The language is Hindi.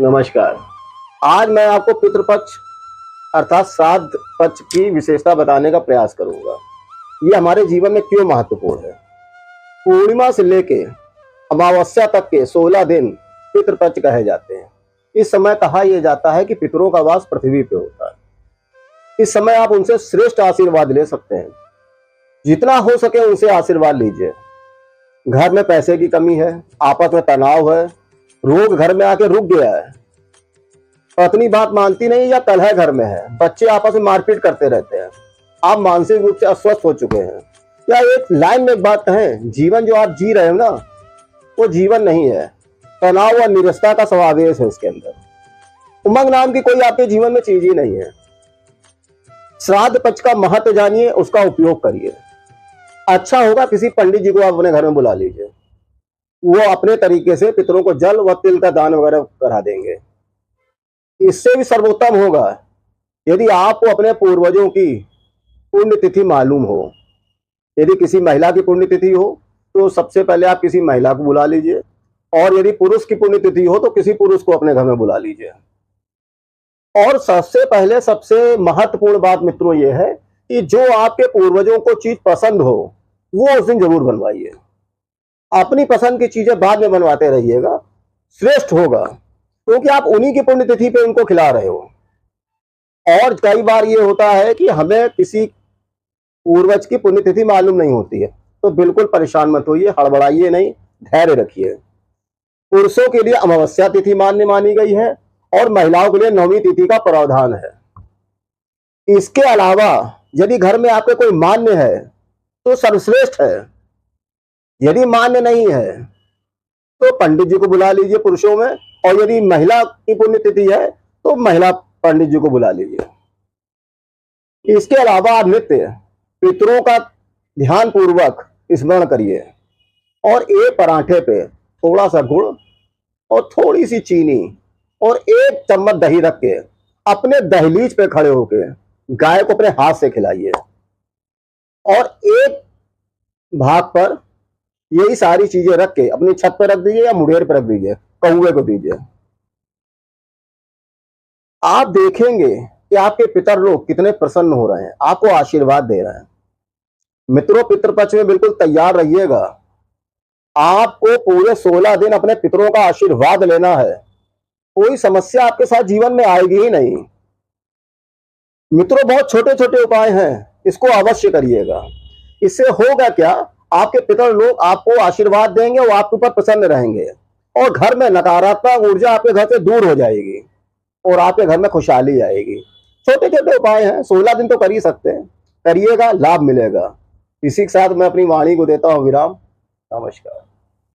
नमस्कार। आज मैं आपको पितृपक्ष अर्थात श्राद्ध पक्ष की विशेषता बताने का प्रयास करूंगा। ये हमारे जीवन में क्यों महत्वपूर्ण है। पूर्णिमा से लेके अमावस्या तक के 16 दिन पितृपक्ष कहे जाते हैं। इस समय कहा यह जाता है कि पितरों का वास पृथ्वी पे होता है। इस समय आप उनसे श्रेष्ठ आशीर्वाद ले सकते हैं। जितना हो सके उनसे आशीर्वाद लीजिए। घर में पैसे की कमी है, आपस में तनाव है, रोग घर में आके रुक गया है, पत्नी बात मानती नहीं या कलह घर में है, बच्चे आपस में मारपीट करते रहते हैं, आप मानसिक रूप से अस्वस्थ हो चुके हैं, या एक लाइन में एक बात कहें, जीवन जो आप जी रहे हो ना वो जीवन नहीं है, तनाव और निरस्ता का समावेश है उसके अंदर। उमंग नाम की कोई आपके जीवन में चीज ही नहीं है। श्राद्ध पक्ष का महत्व जानिए, उसका उपयोग करिए। अच्छा होगा किसी पंडित जी को आप अपने घर में बुला लीजिए, वो अपने तरीके से पितरों को जल व तिल का दान वगैरह करा देंगे। इससे भी सर्वोत्तम होगा यदि आपको अपने पूर्वजों की पुण्यतिथि मालूम हो। यदि किसी महिला की पुण्यतिथि हो तो सबसे पहले आप किसी महिला को बुला लीजिए, और यदि पुरुष की पुण्यतिथि हो तो किसी पुरुष को अपने घर में बुला लीजिए। और सबसे पहले सबसे महत्वपूर्ण बात मित्रों ये है कि जो आपके पूर्वजों को चीज पसंद हो वो उस दिन जरूर बनवाइए। अपनी पसंद की चीजें बाद में बनवाते रहिएगा, श्रेष्ठ होगा, क्योंकि आप उन्हीं की पुण्यतिथि पे उनको खिला रहे हो। और कई बार ये होता है कि हमें किसी पूर्वज की पुण्यतिथि मालूम नहीं होती है, तो बिल्कुल परेशान मत होइए, हड़बड़ाइए नहीं, धैर्य रखिए। पुरुषों के लिए अमावस्या तिथि मान्य मानी गई है और महिलाओं के लिए नवमी तिथि का प्रावधान है। इसके अलावा यदि घर में आपके कोई मान्य है तो सर्वश्रेष्ठ है, यदि मान्य नहीं है तो पंडित जी को बुला लीजिए पुरुषों में, और यदि महिला की पुण्यतिथि है तो महिला पंडित जी को बुला लीजिए। इसके अलावा आप नित्य पितरों का ध्यान पूर्वक स्मरण करिए, और एक पराठे पे थोड़ा सा गुड़ और थोड़ी सी चीनी और 1 चम्मच दही रख के अपने दहलीज पे खड़े होके गाय को अपने हाथ से खिलाइए, और एक भाग पर यही सारी चीजें रख के अपनी छत पर रख दीजिए या मुड़ेर पर रख दीजिए, कौवे को दीजिए। आप देखेंगे कि आपके पितर लोग कितने प्रसन्न हो रहे हैं, आपको आशीर्वाद दे रहे हैं। मित्रों, पितृपक्ष में बिल्कुल तैयार रहिएगा। आपको पूरे 16 दिन अपने पितरों का आशीर्वाद लेना है। कोई समस्या आपके साथ जीवन में आएगी ही नहीं। मित्रों, बहुत छोटे छोटे उपाय हैं, इसको अवश्य करिएगा। इससे होगा क्या, आपके पितर लोग आपको आशीर्वाद देंगे, वो आपके ऊपर प्रसन्न रहेंगे, और घर में नकारात्मक ऊर्जा आपके घर से दूर हो जाएगी और आपके घर में खुशहाली आएगी। छोटे छोटे उपाय हैं, 16 दिन तो कर ही सकते हैं, करिएगा, लाभ मिलेगा। इसी के साथ मैं अपनी वाणी को देता हूं विराम। नमस्कार।